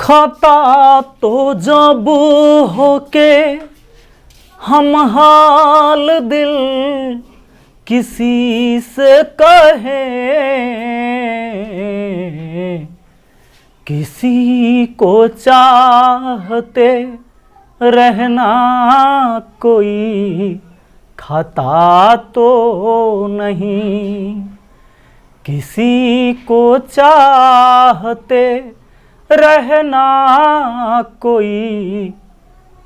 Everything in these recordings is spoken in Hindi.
खाता तो जब होके हम हाल दिल किसी से कहे, किसी को चाहते रहना कोई खाता तो नहीं, किसी को चाहते रहना कोई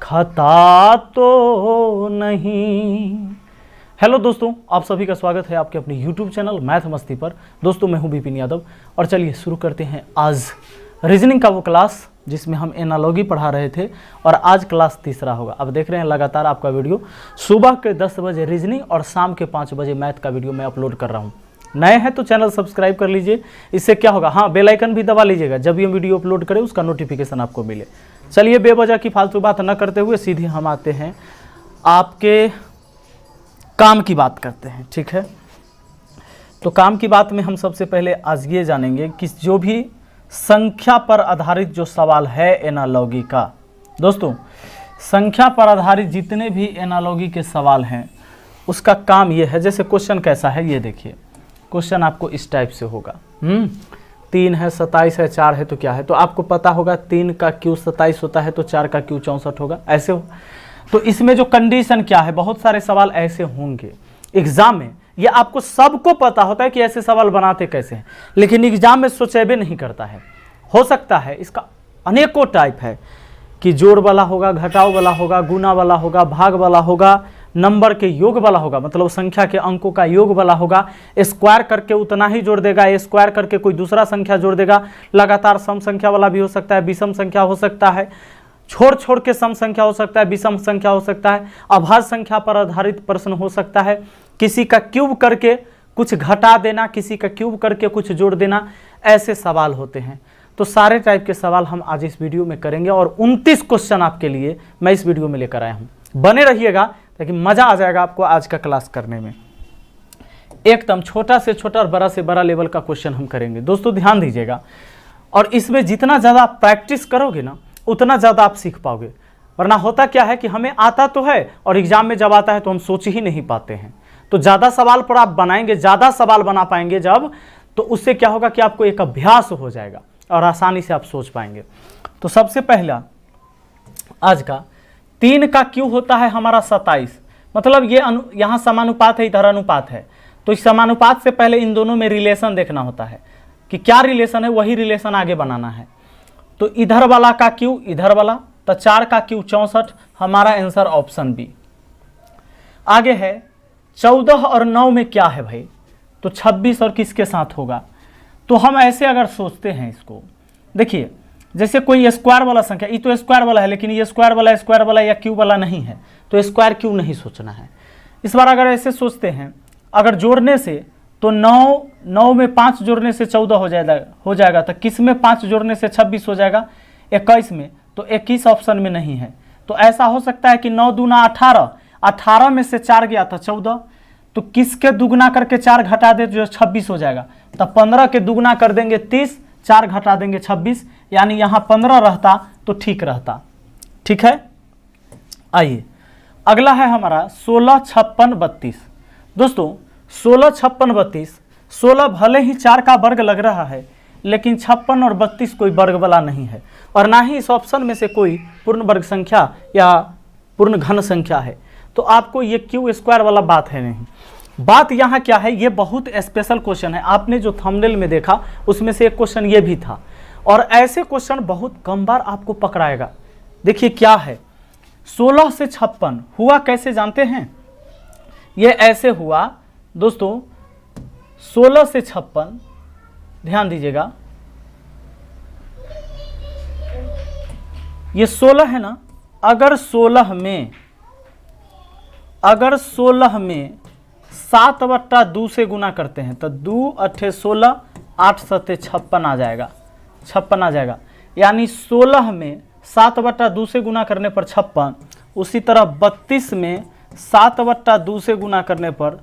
खाता तो नहीं। हेलो दोस्तों, आप सभी का स्वागत है आपके अपने YouTube चैनल मैथ मस्ती पर। दोस्तों मैं हूं विपिन यादव और चलिए शुरू करते हैं आज रीजनिंग का वो क्लास जिसमें हम एनालॉजी पढ़ा रहे थे और आज क्लास तीसरा होगा। अब देख रहे हैं लगातार आपका वीडियो सुबह के 10 बजे रीजनिंग और शाम के 5 बजे मैथ का वीडियो मैं अपलोड कर रहा हूं। नए हैं तो चैनल सब्सक्राइब कर लीजिए, इससे क्या होगा, हाँ बेल आइकन भी दबा लीजिएगा, जब ये वीडियो अपलोड करें उसका नोटिफिकेशन आपको मिले। चलिए बेवजह की फालतू बात न करते हुए सीधे हम आते हैं आपके काम की बात करते हैं, ठीक है। तो काम की बात में हम सबसे पहले आज ये जानेंगे कि जो भी संख्या पर आधारित जो सवाल है एनालॉजी का, दोस्तों संख्या पर आधारित जितने भी एनालॉजी के सवाल हैं उसका काम ये है। जैसे क्वेश्चन कैसा है ये देखिए, क्वेश्चन आपको इस टाइप से होगा, 3 है, 27 है, 4 है, तो क्या है, तो आपको पता होगा 3 का क्यू 27 होता है तो 4 का क्यू 64 होगा, ऐसे हो। तो इसमें जो कंडीशन क्या है, बहुत सारे सवाल ऐसे होंगे एग्जाम में, ये आपको सबको पता होता है कि ऐसे सवाल बनाते कैसे हैं, लेकिन एग्जाम में सोचेबे नहीं करता है। हो सकता है इसका अनेकों टाइप है कि जोड़ वाला होगा, घटाव वाला होगा, गुना वाला होगा, भाग वाला होगा, नंबर के योग वाला होगा, मतलब संख्या के अंकों का योग वाला होगा, स्क्वायर करके उतना ही जोड़ देगा, स्क्वायर करके कोई दूसरा संख्या जोड़ देगा, लगातार सम संख्या वाला भी हो सकता है, विषम संख्या हो सकता है, छोड़ छोड़ के सम संख्या हो सकता है, विषम संख्या हो सकता है, अभाज्य संख्या पर आधारित प्रश्न हो सकता है, किसी का क्यूब करके कुछ घटा देना, किसी का क्यूब करके कुछ जोड़ देना, ऐसे सवाल होते हैं। तो सारे टाइप के सवाल हम आज इस वीडियो में करेंगे और 29 क्वेश्चन आपके लिए मैं इस वीडियो में लेकर आया हूँ। बने रहिएगा, लेकिन मज़ा आ जाएगा आपको आज का क्लास करने में। एकदम छोटा से छोटा और बड़ा से बड़ा लेवल का क्वेश्चन हम करेंगे। दोस्तों ध्यान दीजिएगा, और इसमें जितना ज़्यादा आप प्रैक्टिस करोगे ना उतना ज़्यादा आप सीख पाओगे। वरना होता क्या है कि हमें आता तो है और एग्जाम में जब आता है तो हम सोच ही नहीं पाते हैं। तो ज़्यादा सवाल पर आप बनाएंगे, ज़्यादा सवाल बना पाएंगे जब, तो उससे क्या होगा कि आपको एक अभ्यास हो जाएगा और आसानी से आप सोच पाएंगे। तो सबसे पहला आज का 3 का क्यू होता है हमारा 27, मतलब ये यहाँ समानुपात है, इधर अनुपात है, तो इस समानुपात से पहले इन दोनों में रिलेशन देखना होता है कि क्या रिलेशन है, वही रिलेशन आगे बनाना है। तो इधर वाला का क्यू इधर वाला, तो 4 का क्यू 64, हमारा आंसर ऑप्शन बी। आगे है 14 और 9 में क्या है भाई, तो 26 और किसके साथ होगा। तो हम ऐसे अगर सोचते हैं इसको, देखिए जैसे कोई स्क्वायर वाला संख्या, ये तो स्क्वायर वाला है लेकिन ये स्क्वायर वाला या क्यूब वाला नहीं है, तो स्क्वायर क्यूब नहीं सोचना है। इस बार अगर ऐसे सोचते हैं, अगर जोड़ने से तो 9 में 5 जोड़ने से 14 हो जाएगा, तो किस में 5 जोड़ने से 26 हो जाएगा, 21 में, तो 21 ऑप्शन में नहीं है। तो ऐसा हो सकता है कि 9 दूना 18, 18 में से 4 गया था 14, तो किसके दुगना करके 4 घटा दे जो 26 हो जाएगा, तो 15 के दुगना कर देंगे 30, 4 घटा देंगे 26, यानी यहाँ 15 रहता तो ठीक रहता, ठीक है। आइए अगला है हमारा 16, 56, 32। दोस्तों 16, 56, 32, 16 भले ही 4 का वर्ग लग रहा है लेकिन 56 और 32 कोई वर्ग वाला नहीं है, और ना ही इस ऑप्शन में से कोई पूर्ण वर्ग संख्या या पूर्ण घन संख्या है, तो आपको ये क्यू स्क्वायर वाला बात है नहीं। बात यहाँ क्या है, ये बहुत स्पेशल क्वेश्चन है, आपने जो थंबनेल में देखा उसमें से एक क्वेश्चन ये भी था, और ऐसे क्वेश्चन बहुत कम बार आपको पकड़ाएगा। देखिए क्या है, 16 से 56 हुआ कैसे जानते हैं, ये ऐसे हुआ दोस्तों, 16 से 56, ध्यान दीजिएगा, ये 16 है ना, अगर 16 में 7/2 से गुना करते हैं तो 2 8 16, 8 7 56 आ जाएगा, 56 आ जाएगा, यानी 16 में 7/2 से गुना करने पर 56, उसी तरह 32 में 7/2 से गुना करने पर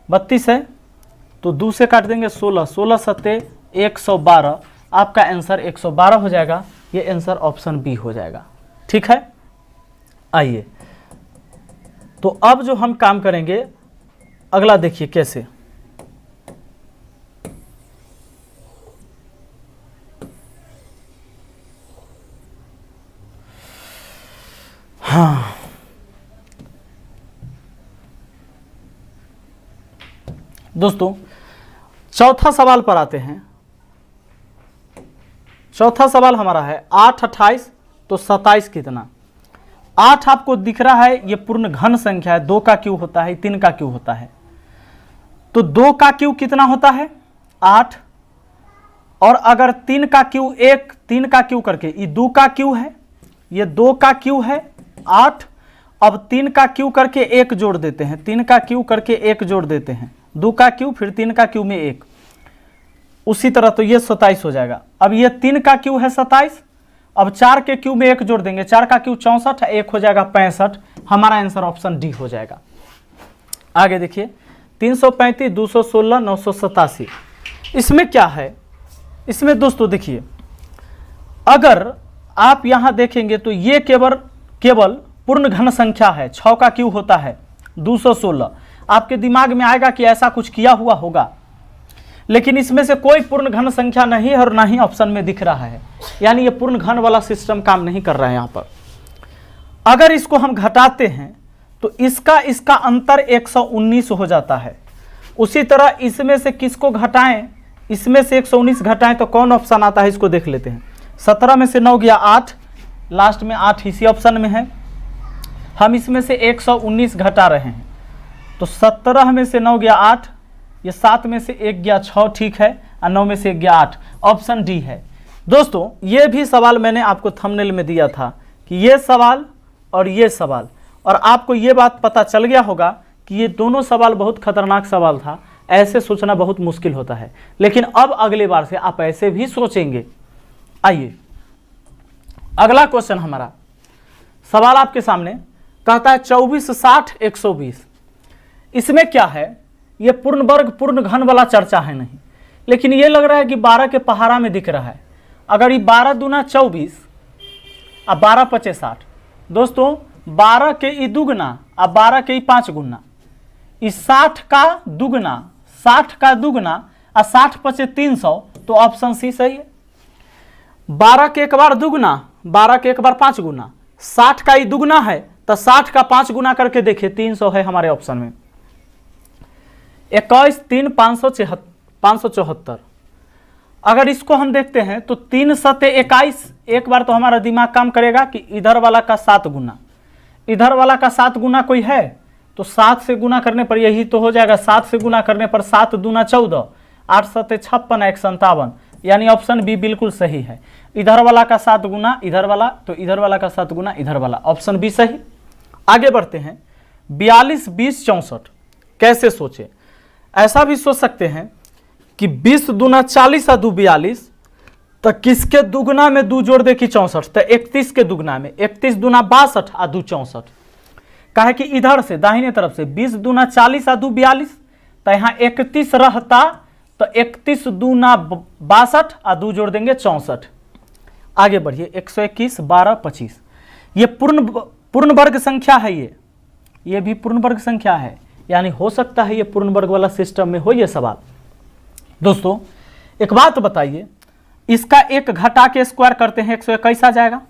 32 है तो 2 से काट देंगे 16, 16 7 112, आपका आंसर 112 हो जाएगा। ये आंसर ऑप्शन बी हो जाएगा। ठीक है, आइए तो अब जो हम काम करेंगे अगला देखिए कैसे। हाँ, दोस्तों चौथा सवाल पर आते हैं। चौथा सवाल हमारा है 8 28 तो 27 कितना। 8 आपको दिख रहा है, ये पूर्ण घन संख्या है, 2 का क्यू होता है, 3 का क्यू होता है। तो 2 का क्यू कितना होता है 8, और अगर 3 का क्यू 1, 3 का क्यू करके ये 2 का क्यू है, ये 2 का क्यू है 8। अब 3 का क्यू करके 1 जोड़ देते हैं, 3 का क्यू करके 1 जोड़ देते हैं, 2 का क्यू फिर 3 का क्यू में 1, उसी तरह तो ये 27 हो जाएगा। अब ये 3 का क्यू है 27, अब 4 के क्यू में 1 जोड़ देंगे, 4 का क्यू 64, 1 हो जाएगा 65। हमारा आंसर ऑप्शन डी हो जाएगा। आगे देखिए 335 216 987। इसमें क्या है, इसमें दोस्तों देखिए अगर आप यहां देखेंगे तो ये केवल पूर्ण घन संख्या है, 6 का क्यू होता है 216। आपके दिमाग में आएगा कि ऐसा कुछ किया हुआ होगा, लेकिन इसमें से कोई पूर्ण घन संख्या नहीं है और ना ही ऑप्शन में दिख रहा है, यानी ये पूर्ण घन वाला सिस्टम काम नहीं कर रहा है यहां पर। अगर इसको हम घटाते हैं तो इसका अंतर 119 हो जाता है। उसी तरह इसमें से किसको घटाएं, इसमें से 119 घटाएं तो कौन ऑप्शन आता है, इसको देख लेते हैं। 17 में से 9 गया 8, लास्ट में 8 इसी ऑप्शन में है। हम इसमें से 119 घटा रहे हैं, तो 17 में से 9 गया 8, ये 7 में से 1 गया 6, ठीक है, और 9 में से 1 गया 8, ऑप्शन डी है। दोस्तों ये भी सवाल मैंने आपको थंबनेल में दिया था कि ये सवाल और ये सवाल, और आपको ये बात पता चल गया होगा कि ये दोनों सवाल बहुत खतरनाक सवाल था, ऐसे सोचना बहुत मुश्किल होता है, लेकिन अब अगले बार से आप ऐसे भी सोचेंगे। आइए अगला क्वेश्चन हमारा सवाल आपके सामने कहता है 24 60 120। इसमें क्या है, ये पूर्ण वर्ग पूर्ण घन वाला चर्चा है नहीं, लेकिन ये लग रहा है कि 12 के पहाड़ा में दिख रहा है। अगर ये 12 दूना 24 और 12 पचे 60, दोस्तों 12 के ई दुगना और 12 के ई 5 गुना, इस 60 का दुगना 60 का दुगना और 60 पचे 300, तो ऑप्शन सी सही है। 12 के एक बार दुगना, 12 के एक बार 5 गुना, 60 का ई दुगना है तो 60 का 5 गुना करके देखिए 300 है हमारे ऑप्शन में। 21 3 574। अगर इसको हम देखते हैं तो 3 सते 21, एक बार तो हमारा दिमाग काम करेगा कि इधर वाला का 7 गुना, इधर वाला का 7 गुना कोई है तो 7 से गुना करने पर यही तो हो जाएगा। 7 से गुना करने पर 7 दूना 14, 8 सते 56, 1 57, यानी ऑप्शन बी बिल्कुल सही है। इधर वाला का 7 गुना इधर वाला, तो इधर वाला का 7 गुना इधर वाला, ऑप्शन बी सही। आगे बढ़ते हैं 42 20 64। कैसे सोचे, ऐसा भी सोच सकते हैं कि 20 दूना 40 और 2 42, तो किसके दुगना में 2 जोड़ दे कि 64, तो 31 के दुगना में 31 दूना 62 और 2 64। कहे कि इधर से दाहिने तरफ से 20 दूना 40 और 2 42, तो यहाँ 31 रहता, तो 31 दूना 62 और 2 जोड़ देंगे 64। आगे बढ़िए 121 12 25। ये पूर्ण वर्ग संख्या है, ये भी पूर्ण वर्ग संख्या है, यानी हो सकता है ये पूर्ण वर्ग वाला सिस्टम में हो ये सवाल। दोस्तों एक बात बताइए, इसका एक घटा के स्क्वायर करते हैं 121 आ जाएगा,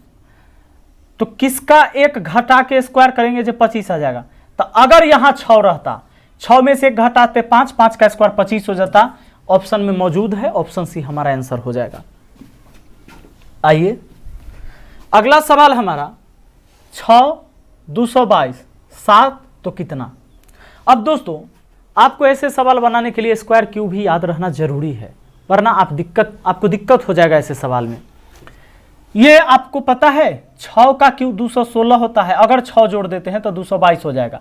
तो किसका एक घटा के स्क्वायर करेंगे जो 25 आ जाएगा। तो अगर यहां 6 रहता, 6 में से एक घटाते 5, 5 का स्क्वायर 25 हो जाता, ऑप्शन में मौजूद है, ऑप्शन सी हमारा आंसर हो जाएगा। आइए अगला सवाल हमारा 6 222 7 तो कितना। अब दोस्तों आपको ऐसे सवाल बनाने के लिए स्क्वायर क्यूब भी याद रहना जरूरी है, वरना आपको दिक्कत हो जाएगा ऐसे सवाल में। ये आपको पता है 6 का क्यूब 216 होता है, अगर 6 जोड़ देते हैं तो 222 हो जाएगा।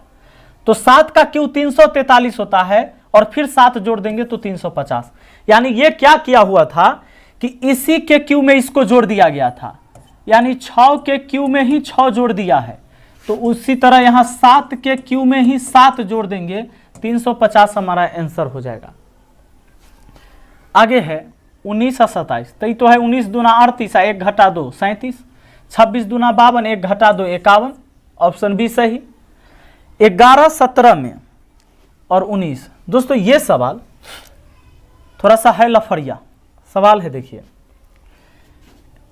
तो 7 का क्यूब 343 होता है, और फिर 7 जोड़ देंगे तो 350। यानी ये क्या किया हुआ था कि इसी के क्यूब में इसको जोड़ दिया गया था, यानी 6 के क्यूब में ही 6 जोड़ दिया है, तो उसी तरह यहां 7 के क्यूब में ही 7 जोड़ देंगे, 350 हमारा आंसर हो जाएगा। आगे है 19 और 27, तो ये तो है 19 दूना 38, 1 घटा 2 37, 26 दूना 52, 1 घटा 2 51, ऑप्शन बी सही। 11, 17 में और 19, दोस्तों ये सवाल थोड़ा सा है लफड़िया सवाल है। देखिए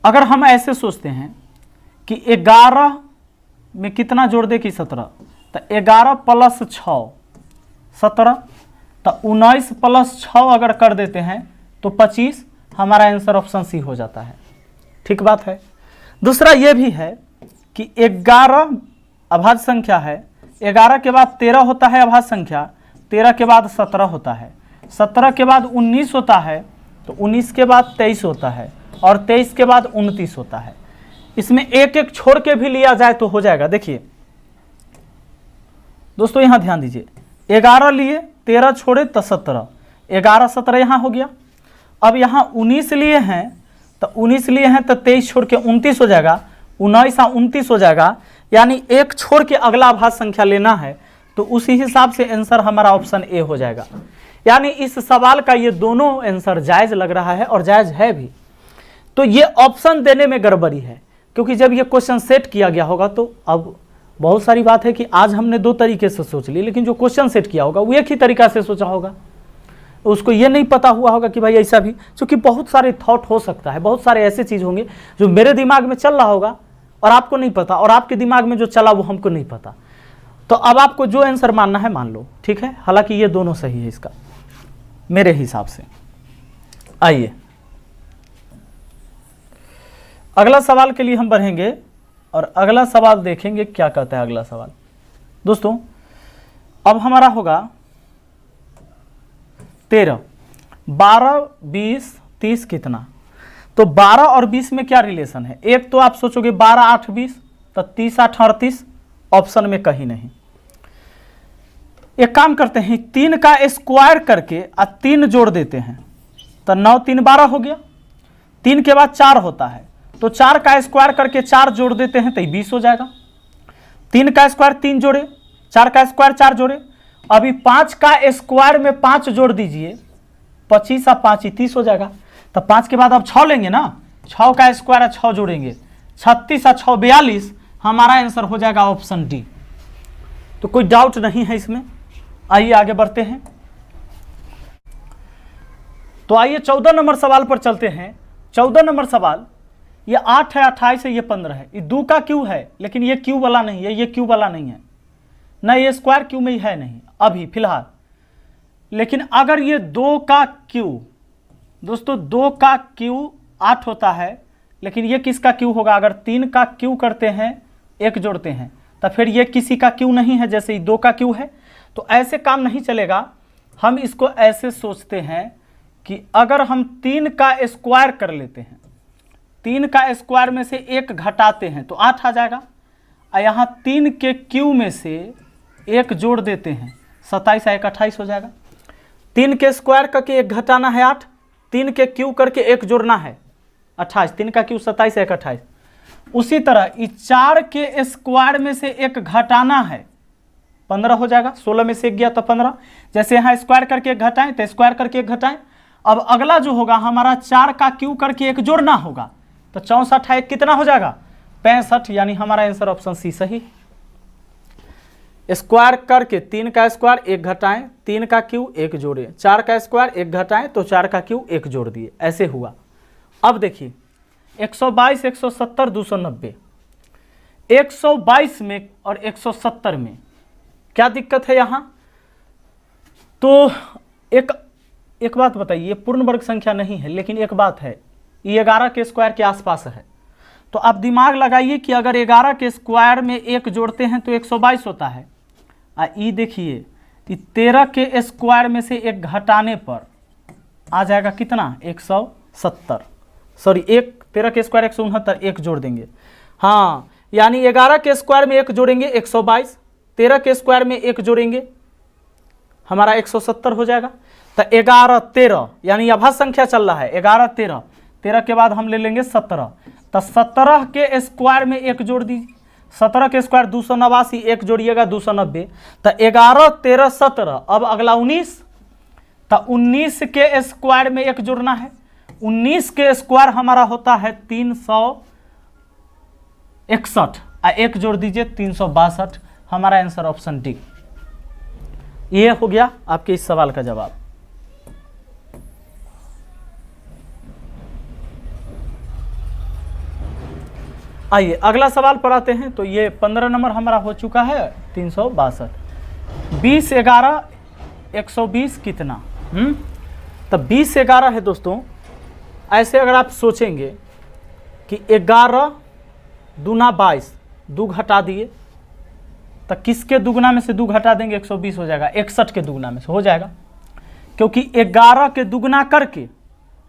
अगर हम ऐसे सोचते हैं कि 11 में कितना जोड़ दे कि 17, तो 11 प्लस 6 17, तो 19 प्लस 6 अगर कर देते हैं तो 25, हमारा आंसर ऑप्शन सी हो जाता है। ठीक बात है। दूसरा ये भी है कि 11 अभाज्य संख्या है, 11 के बाद 13 होता है अभाज्य संख्या, 13 के बाद 17 होता है, 17 के बाद 19 होता है, तो 19 के बाद 23 होता है, और 23 के बाद 29 होता है। इसमें एक एक छोड़ के भी लिया जाए तो हो जाएगा। देखिए दोस्तों यहां ध्यान दीजिए, 11 लिए, 13 छोड़े तो 17, 11 17 यहां हो गया। अब यहां 19 लिए हैं, तो 19 लिए हैं तो 23 छोड़ के 29 हो जाएगा, 19 और 29 हो जाएगा, यानी एक छोड़ के अगला अभाज्य संख्या लेना है, तो उसी हिसाब से आंसर हमारा ऑप्शन ए हो जाएगा। यानी इस सवाल का ये दोनों आंसर जायज लग रहा है और जायज है भी। तो ये ऑप्शन देने में गड़बड़ी है, क्योंकि जब ये क्वेश्चन सेट किया गया होगा, तो अब बहुत सारी बात है कि आज हमने 2 तरीके से सोच ली, लेकिन जो क्वेश्चन सेट किया होगा वो एक ही तरीका से सोचा होगा। उसको ये नहीं पता हुआ होगा कि भाई ऐसा भी, क्योंकि बहुत सारे थॉट हो सकता है, बहुत सारे ऐसे चीज़ होंगे जो मेरे दिमाग में चल रहा होगा और आपको नहीं पता, और आपके दिमाग में जो चला वो हमको नहीं पता। तो अब आपको जो आंसर मानना है मान लो, ठीक है। हालांकि ये दोनों सही है इसका मेरे हिसाब से। आइए अगला सवाल के लिए हम बढ़ेंगे और अगला सवाल देखेंगे क्या कहता है अगला सवाल। दोस्तों अब हमारा होगा 13, 12, 20, 30 कितना। तो 12 और 20 में क्या रिलेशन है। एक तो आप सोचोगे 12, 8, 20, तो 30, 8, 38 ऑप्शन में कहीं नहीं। एक काम करते हैं, 3 का स्क्वायर करके 3 जोड़ देते हैं, तो 9 3 12 हो गया। 3 के बाद 4 होता है, तो 4 का स्क्वायर करके 4 जोड़ देते हैं तो 20 हो जाएगा। 3 का स्क्वायर 3 जोड़े, 4 का स्क्वायर 4 जोड़े। अभी 5 का स्क्वायर में 5 जोड़ दीजिए, 25 और 5 30 हो जाएगा। तो 5 के बाद अब 6 लेंगे ना, 6 का स्क्वायर 6 जोड़ेंगे, 36 और 6 42, हमारा आंसर हो जाएगा ऑप्शन डी। तो कोई डाउट नहीं है इसमें। आइए आगे बढ़ते हैं। तो आइए 14 नंबर सवाल पर चलते हैं। 14 नंबर सवाल, ये 8 है, 28 है, ये 15 है, ये 2 का क्यू है, लेकिन ये क्यू वाला नहीं है, ये क्यू वाला नहीं है ना, ये स्क्वायर क्यू में ही है नहीं अभी फिलहाल। लेकिन अगर ये 2 का क्यू, दोस्तों 2 का क्यू 8 होता है, लेकिन ये किसका क्यू होगा। अगर 3 का क्यू करते हैं, 1 जोड़ते हैं, तो फिर ये किसी का क्यू नहीं है, जैसे 2 का क्यू है। तो ऐसे काम नहीं चलेगा। हम इसको ऐसे सोचते हैं कि अगर हम 3 का स्क्वायर कर लेते हैं, 3 का स्क्वायर में से 1 घटाते हैं तो 8 आ जाएगा, और यहाँ 3 के क्यू में से 1 जोड़ देते हैं, 27 1 28 हो जाएगा। 3 के स्क्वायर करके 1 घटाना है 8, 3 के क्यू करके 1 जोड़ना है 28, 3 का क्यू 27 1 28। उसी तरह 4 के स्क्वायर में से 1 घटाना है, 15 हो जाएगा। 16 में से 1 गया तो 15। जैसे यहाँ स्क्वायर करके 1 घटाएं तो स्क्वायर करके 1 घटाएं। अब अगला जो होगा हमारा 4 का क्यू करके 1 जोड़ना होगा, तो 64 है, कितना हो जाएगा 65, यानी हमारा आंसर ऑप्शन सी सही। स्क्वायर करके 3 का स्क्वायर 1 घटाएं, 3 का क्यू 1 जोड़े, 4 का स्क्वायर 1 घटाएं तो 4 का क्यू 1 जोड़ दिए, ऐसे हुआ। अब देखिए 122, 170, 290, 122 में और 170 में क्या दिक्कत है यहाँ। तो एक बात बताइए, ये पूर्ण वर्ग संख्या नहीं है, लेकिन एक बात है, ये 11 के स्क्वायर के आसपास है। तो आप दिमाग लगाइए कि अगर 11 के स्क्वायर में 1 जोड़ते हैं तो 122 होता है। ये देखिए 13 के स्क्वायर में से 1 घटाने पर आ जाएगा कितना 170, सॉरी 13 के स्क्वायर 169, 1 जोड़ देंगे। हाँ, यानी 11 के स्क्वायर में 1 जोड़ेंगे 122, 13 के स्क्वायर में 1 जोड़ेंगे हमारा 170 हो जाएगा। तो 11 13, यानी अभाज्य संख्या चल रहा है 11 13, 13 के बाद हम ले लेंगे 17, तो 17 के स्क्वायर में 1 जोड़ दीजिए, 17 के स्क्वायर 289, 1 जोड़िएगा 290, तो 11 13 17। अब अगला 19, तो 19 के स्क्वायर में 1 जोड़ना है, 19 के स्क्वायर हमारा होता है 361, एक जोड़ दीजिए 362। हमारा आंसर ऑप्शन डी। ये हो गया आपके इस सवाल का जवाब। आइए अगला सवाल पर आते हैं। तो ये 15 नंबर हमारा हो चुका है 362। 20 11 120 कितना? तब 20 11 है दोस्तों। ऐसे अगर आप सोचेंगे कि 11 दूना 22, 2 घटा दिए तो किसके दुगना में से 2 घटा देंगे? 120 हो जाएगा। 61 के दुगना में से हो जाएगा, क्योंकि 11 के दुगना करके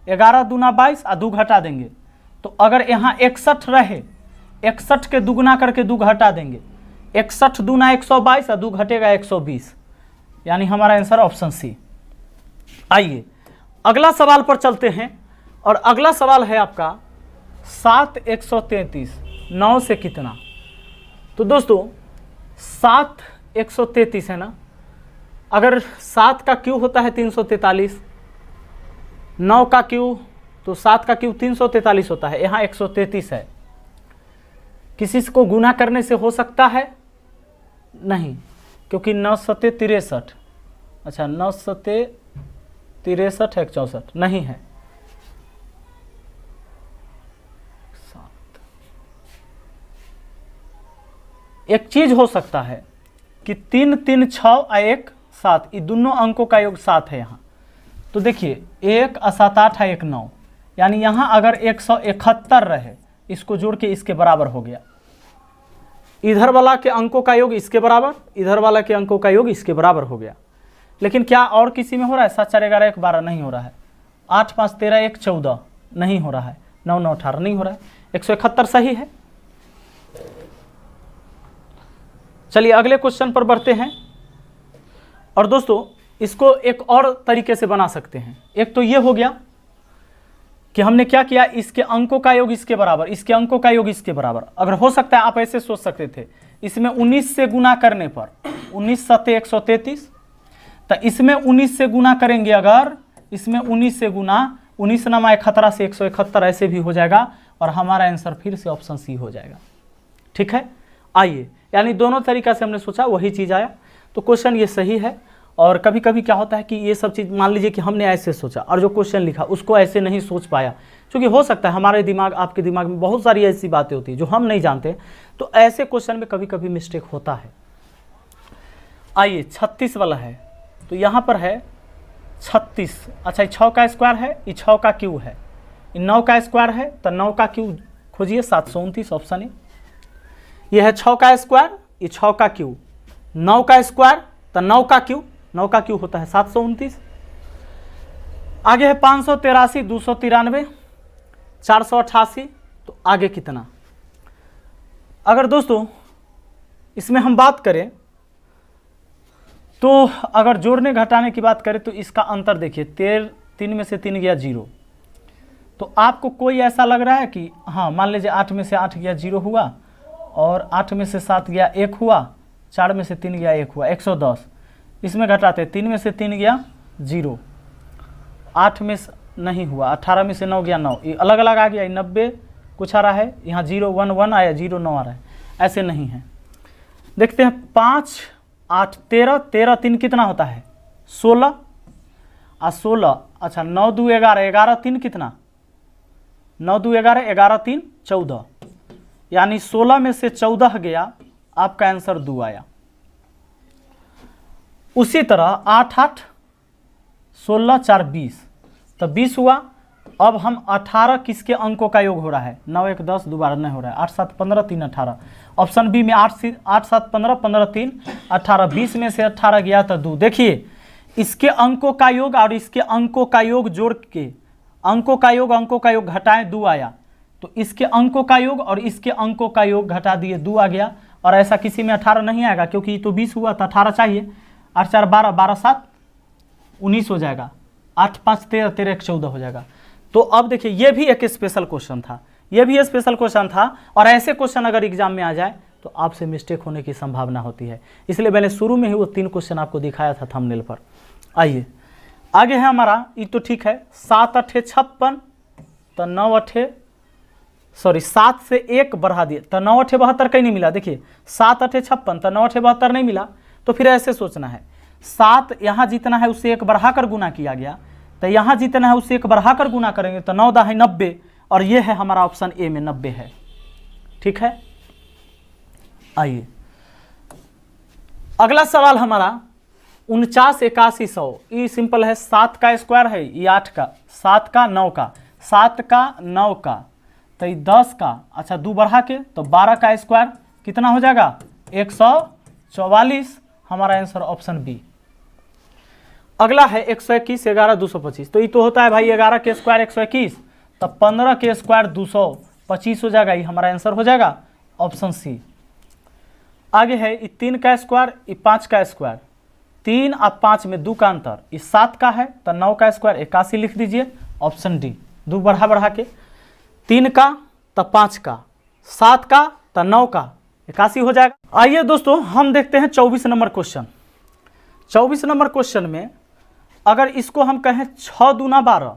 11 दूना 22 और 2 घटा देंगे। तो अगर यहाँ 61 रहे, 61 के दुगना करके 2 घटा देंगे, 61 दूना 122 और 2 घटेगा 120, यानी हमारा आंसर ऑप्शन सी। आइए अगला सवाल पर चलते हैं। और अगला सवाल है आपका 7 133, 9 से कितना? तो दोस्तों 7 133 है ना। अगर 7 का क्यू होता है 343, 9 का क्यू, तो 7 का क्यू 343 होता है। यहाँ 133 है। किसी को गुना करने से हो सकता है? नहीं, क्योंकि 9 सते 63। अच्छा 9 सते 63 है, 64 नहीं है। 7 एक चीज हो सकता है कि 3 3 6 और 1 7, ये दोनों अंकों का योग 7 है यहाँ। तो देखिए 1 और 7 8 है, 1 9, यानी यहाँ अगर 171 रहे, इसको जोड़ के इसके बराबर हो गया। इधर वाला के अंकों का योग इसके बराबर, इधर वाला के अंकों का योग इसके बराबर हो गया। लेकिन क्या और किसी में हो रहा है? 7 4 11 1 12 नहीं हो रहा है। 8 5 13 1 14 नहीं हो रहा है। 9 9 18 नहीं हो रहा है। 171 सही है। चलिए अगले क्वेश्चन पर बढ़ते हैं। और दोस्तों इसको एक और तरीके से बना सकते हैं। एक तो ये हो गया कि हमने क्या किया, इसके अंकों का योग इसके बराबर, इसके अंकों का योग इसके बराबर। अगर हो सकता है आप ऐसे सोच सकते थे, इसमें 19 से गुना करने पर 19 सते 133, तो इसमें 19 से गुना करेंगे। अगर इसमें 19 से गुना, 19 नमा 71 से 171 ऐसे भी हो जाएगा, और हमारा आंसर फिर से ऑप्शन सी हो जाएगा। ठीक है। आइए, यानी दोनों तरीका से हमने सोचा, वही चीज़ आया। तो क्वेश्चन ये सही है। और कभी कभी क्या होता है कि ये सब चीज़ मान लीजिए कि हमने ऐसे सोचा और जो क्वेश्चन लिखा उसको ऐसे नहीं सोच पाया, क्योंकि हो सकता है हमारे दिमाग, आपके दिमाग में बहुत सारी ऐसी बातें होती हैं जो हम नहीं जानते। तो ऐसे क्वेश्चन में कभी कभी मिस्टेक होता है। आइए 36 वाला है। तो यहाँ पर है 36। अच्छा ये 6 का स्क्वायर है, ये 6 का क्यू है, ये 9 का स्क्वायर है, तो 9 का क्यू खोजिए। 729 ऑप्शन है। ये है 6 का स्क्वायर, ये 6 का क्यू, 9 का स्क्वायर, तो 9 का क्यू, 9 का क्यू होता है 729। आगे है 583, 293, 488। तो आगे कितना? अगर दोस्तों इसमें हम बात करें तो अगर जोड़ने घटाने की बात करें तो इसका अंतर देखिए, 3 में से 3 गया 0। तो आपको कोई ऐसा लग रहा है कि हाँ, मान लीजिए 8 में से 8 गया 0 हुआ, और 8 में से 7 गया 1 हुआ, 4 में से 3 गया 1 हुआ, 110। इसमें घटाते 3 में से 3 गया 0, 8 में नहीं हुआ, 18 में से 9 गया 9, ये अलग अलग आ गया। 90 कुछ आ रहा है, यहाँ 0 1 1 आया, 0 9 आ रहा है, ऐसे नहीं है। देखते हैं 5 8 13, 13 3 कितना होता है? 16 और 16। अच्छा 9 2 11, 11 3 कितना? 9 2 11, 11 3 14, यानी 16 में से 14 गया, आपका आंसर 2 आया। उसी तरह 8 8 16 4 20, तो 20 हुआ। अब हम 18 किसके अंकों का योग हो रहा है? 9 1 10, दोबारा नहीं हो रहा है। 8 7 15 3 18, ऑप्शन बी में 8 7 15 15 3 18, 20 में से 18 गया तो 2। देखिए इसके अंकों का योग और इसके अंकों का योग जोड़ के, अंकों का योग घटाएं, 2 आया। तो इसके अंकों का योग और इसके अंकों का योग घटा दिए, 2 आ गया। और ऐसा किसी में 18 नहीं आएगा, क्योंकि तो 20 हुआ तो 18 चाहिए। 8 4 12, 12 7 19 हो जाएगा। 8 5 13, 13 1 14 हो जाएगा। तो अब देखिए ये भी एक स्पेशल क्वेश्चन था, ये भी स्पेशल क्वेश्चन था। और ऐसे क्वेश्चन अगर एग्जाम में आ जाए तो आपसे मिस्टेक होने की संभावना होती है। इसलिए मैंने शुरू में ही वो 3 क्वेश्चन आपको दिखाया था थंबनेल पर। आइए आगे है हमारा, ये तो ठीक है, 7 8 56, तो 7 से 1 बढ़ा दिए तो 9 8 72 कहीं नहीं मिला। देखिए 7 8 56 तो 9 8 72 नहीं मिला। तो फिर ऐसे सोचना है, 7 यहाँ जितना है उससे 1 बढ़ाकर गुना किया गया, तो यहाँ जितना है उससे 1 बढ़ाकर गुना करेंगे तो 9 10 90, और ये है हमारा ऑप्शन ए में 90 है। ठीक है, आइए अगला सवाल हमारा 49 81 100। ये सिंपल है, 7 का स्क्वायर है, ये 8 का, 7 का 9 का, 7 का 9 का, तो ये 10 का, अच्छा 2 बढ़ा के तो 12 का स्क्वायर कितना हो जाएगा 144। हमारा आंसर ऑप्शन बी। अगला है 121 11 225। तो ये तो होता है भाई 11 के स्क्वायर 121, तो 15 के स्क्वायर 225 हो जाएगा। ये हमारा आंसर हो जाएगा ऑप्शन सी। आगे है ये 3 का स्क्वायर, ये 5 का स्क्वायर, 3 और 5 में 2 का अंतर, ये 7 का है तो 9 का स्क्वायर 81 लिख दीजिए, ऑप्शन डी। 2 बढ़ा के 3 का तो 5 का, 7 का तो 9 का, 81 हो जाएगा। आइए दोस्तों हम देखते हैं 24 नंबर क्वेश्चन। 24 नंबर क्वेश्चन में अगर इसको हम कहें 6 दूना 12,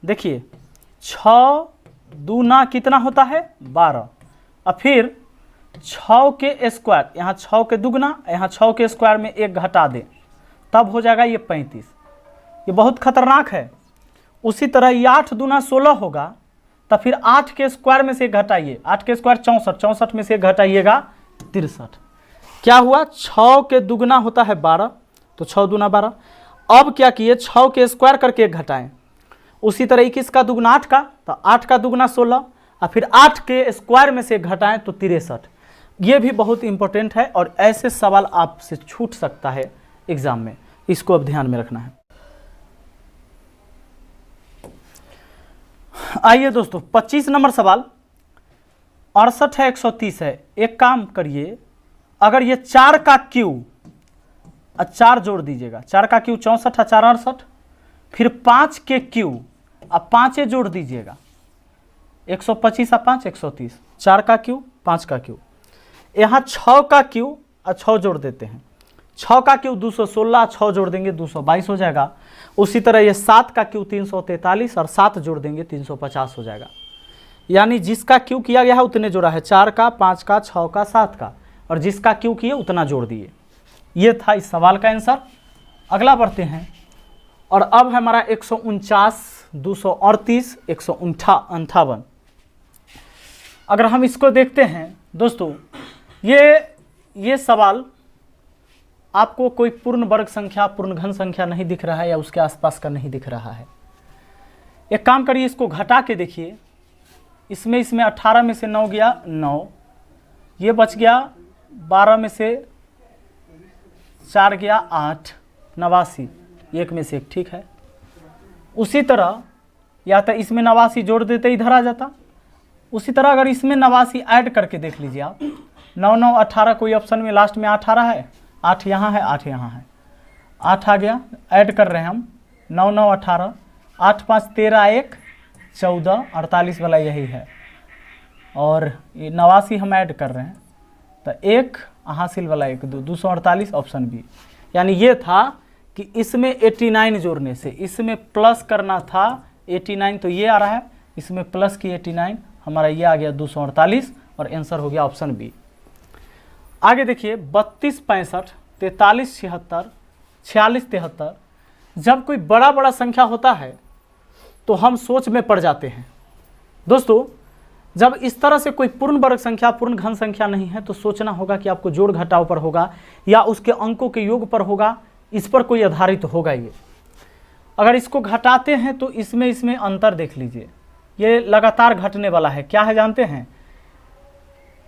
देखिए 6 दूना कितना होता है 12, और फिर 6 के स्क्वायर, यहाँ 6 के दुगना, यहाँ 6 के स्क्वायर में 1 घटा दें तब हो जाएगा ये 35। ये बहुत खतरनाक है। उसी तरह ये 8 दूना 16 होगा, तो फिर 8 के स्क्वायर में से 1 घटाइए, 8 के स्क्वायर 64, 64 में से 1 घटाइएगा 63। क्या हुआ 6 के दुगना होता है 12, तो 6 दूना 12। अब क्या किए 6 के स्क्वायर करके 1 घटाएं। उसी तरह 21 का दुगना 8 का, तो 8 का दुगना 16, और फिर 8 के स्क्वायर में से 1 घटाएं तो 63। ये भी बहुत इंपॉर्टेंट है और ऐसे सवाल आपसे छूट सकता है एग्जाम में, इसको अब ध्यान में रखना है। आइए दोस्तों 25 नंबर सवाल, 68 है 130 है। एक काम करिए, अगर ये 4 का क्यूब, 4 जोड़ दीजिएगा, 4 का क्यूब 64 4 68, फिर 5 के क्यूब, अब 5 जोड़ दीजिएगा, 125 और 5 130, 4 का क्यूब 5 का क्यूब। यहाँ 6 का क्यूब और 6 जोड़ देते हैं, 6 का क्यूब 216, 6 जोड़ देंगे 222 हो जाएगा। उसी तरह ये 7 का क्यूब 343 और 7 जोड़ देंगे 350 हो जाएगा। यानी जिसका क्यूब किया गया है उतने जोड़ा है, 4 का 5 का 6 का 7 का, और जिसका क्यूब किए उतना जोड़ दिए। ये था इस सवाल का आंसर। अगला बढ़ते हैं, और अब हमारा 149 238 158। अगर हम इसको देखते हैं दोस्तों, ये सवाल आपको कोई पूर्ण वर्ग संख्या, पूर्ण घन संख्या नहीं दिख रहा है या उसके आसपास का नहीं दिख रहा है। एक काम करिए, इसको घटा के देखिए, इसमें 18 में से 9 गया 9, ये बच गया 12 में से 4 गया 8, 89, एक में से 1 ठीक है। उसी तरह या तो इसमें 89 जोड़ देते इधर आ जाता। उसी तरह अगर इसमें 89 ऐड करके देख लीजिए आप, 9 9 18, कोई ऑप्शन में लास्ट में 8 आ रहा है, 8 यहाँ है 8 यहाँ है, 8 आ गया, ऐड कर रहे हैं हम 9 9 18, 8 5 13 1 14, 48 वाला यही है, और ये 89 हम ऐड कर रहे हैं तो 1 हासिल वाला 1 2, 248 ऑप्शन बी। यानी ये था कि इसमें 89 जोड़ने से इसमें प्लस करना था 89, तो ये आ रहा है, इसमें प्लस की 89, हमारा ये आ गया 248 और आंसर हो गया ऑप्शन बी। आगे देखिए 32 65 43 76 46 73। जब कोई बड़ा बड़ा संख्या होता है तो हम सोच में पड़ जाते हैं दोस्तों। जब इस तरह से कोई पूर्ण वर्ग संख्या, पूर्ण घन संख्या नहीं है तो सोचना होगा कि आपको जोड़ घटाव पर होगा या उसके अंकों के योग पर होगा, इस पर कोई आधारित होगा ये। अगर इसको घटाते हैं तो इसमें अंतर देख लीजिए, ये लगातार घटने वाला है। क्या है जानते हैं,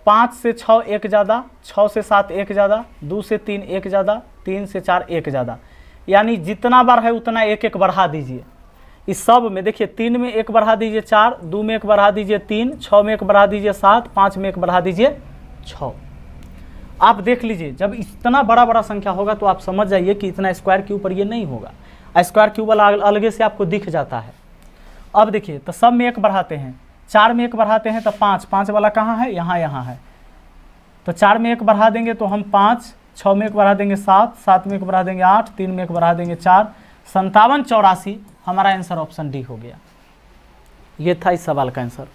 5 से 6 1 ज़्यादा, 6 से 7 1 ज़्यादा, 2 से 3 1 ज़्यादा, 3 से 4 1 ज़्यादा। यानी जितना बार है उतना 1 1 बढ़ा दीजिए। इस सब में देखिए 3 में 1 बढ़ा दीजिए 4, 2 में 1 बढ़ा दीजिए 3, 6 में 1 बढ़ा दीजिए 7, 5 में 1 बढ़ा दीजिए 6। आप देख लीजिए जब इतना बड़ा बड़ा संख्या होगा तो आप समझ जाइए कि इतना स्क्वायर के ऊपर ये नहीं होगा, स्क्वायर क्यूब वाला अलगे से आपको दिख जाता है। अब देखिए तो सब में 1 बढ़ाते हैं, 4 में 1 बढ़ाते हैं तो 5, 5 वाला कहाँ है, यहाँ है, तो 4 में 1 बढ़ा देंगे तो हम 5, 6 में 1 बढ़ा देंगे 7, 7 में 1 बढ़ा देंगे 8, 3 में 1 बढ़ा देंगे 4, 57 84 हमारा आंसर ऑप्शन डी हो गया। ये था इस सवाल का आंसर।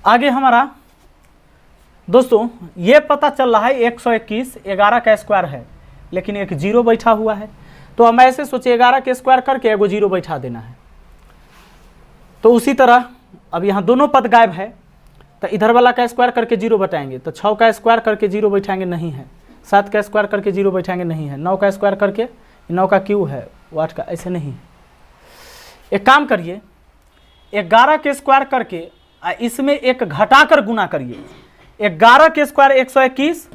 आगे हमारा दोस्तों ये पता चल रहा है 121 11 का स्क्वायर है, लेकिन एक जीरो बैठा हुआ है, तो हम ऐसे सोचे 11 के स्क्वायर करके एगो जीरो बैठा देना है। तो उसी तरह अब यहाँ दोनों पद गायब है, तो इधर वाला का स्क्वायर करके जीरो बैठाएंगे, तो 6 का स्क्वायर करके जीरो बैठाएंगे नहीं है, 7 का स्क्वायर करके जीरो बैठाएंगे नहीं है, 9 का स्क्वायर करके 9 का क्यू है, 8 का ऐसे नहीं है। एक काम करिए 11 के स्क्वायर करके इसमें एक घटाकर गुना करिए। 11 के स्क्वायर 121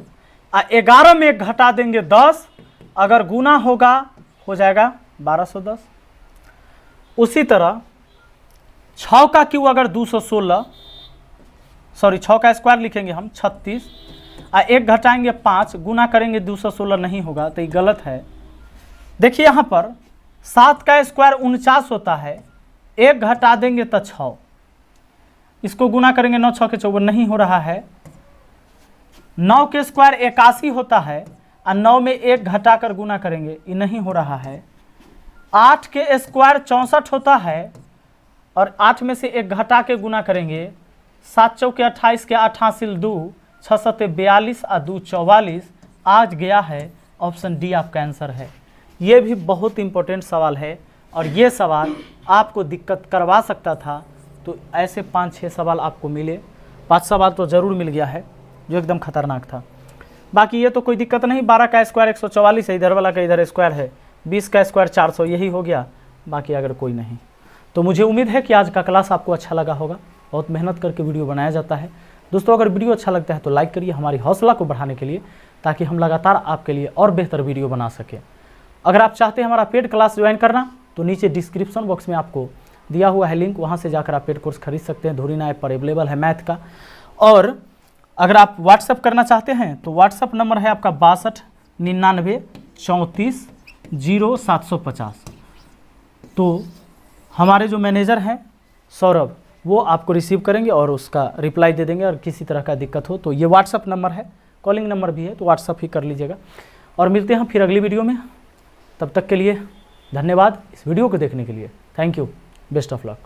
और 11 में एक घटा देंगे 10, अगर गुना होगा हो जाएगा 1210। उसी तरह 6 का क्यू अगर 216, सॉरी 6 का स्क्वायर लिखेंगे हम 36 और एक घटाएंगे 5, गुना करेंगे 216 नहीं होगा, तो ये गलत है। देखिए यहाँ पर 7 का स्क्वायर 49 होता है, एक घटा देंगे तो 6, इसको गुना करेंगे 9 6 के 54 नहीं हो रहा है। 9 के स्क्वायर 81 होता है और 9 में एक घटाकर गुना करेंगे, ये नहीं हो रहा है। 8 के स्क्वायर 64 होता है और 8 में से एक घटा के गुना करेंगे, 7 चौके 28 के 8 हासिल 2, 6 सत्ते 42 और 2 44, आज गया है ऑप्शन डी आपका आंसर है। ये भी बहुत इंपॉर्टेंट सवाल है और ये सवाल आपको दिक्कत करवा सकता था, तो ऐसे 5-6 सवाल आपको मिले, 5 सवाल तो ज़रूर मिल गया है जो एकदम खतरनाक था। बाकी ये तो कोई दिक्कत नहीं, 12 का स्क्वायर 144 है, इधर वाला का इधर स्क्वायर है, 20 का स्क्वायर 400, यही हो गया। बाकी अगर कोई नहीं, तो मुझे उम्मीद है कि आज का क्लास आपको अच्छा लगा होगा। बहुत मेहनत करके वीडियो बनाया जाता है दोस्तों। अगर वीडियो अच्छा लगता है तो लाइक करिए हमारी हौसला को बढ़ाने के लिए, ताकि हम लगातार आपके लिए और बेहतर वीडियो बना सकें। अगर आप चाहते हैं हमारा पेड क्लास ज्वाइन करना, तो नीचे डिस्क्रिप्शन बॉक्स में आपको दिया हुआ है लिंक, वहाँ से जाकर आप पेड कोर्स खरीद सकते हैं। धुरीना ऐप पर अवेलेबल है मैथ का। और अगर आप व्हाट्सअप करना चाहते हैं तो व्हाट्सअप नंबर है आपका 62 99 34 0750। तो हमारे जो मैनेजर हैं सौरभ, वो आपको रिसीव करेंगे और उसका रिप्लाई दे देंगे। और किसी तरह का दिक्कत हो तो ये व्हाट्सअप नंबर है, कॉलिंग नंबर भी है, तो व्हाट्सअप ही कर लीजिएगा। और मिलते हैं फिर अगली वीडियो में, तब तक के लिए धन्यवाद इस वीडियो को देखने के लिए। Thank you, best of luck.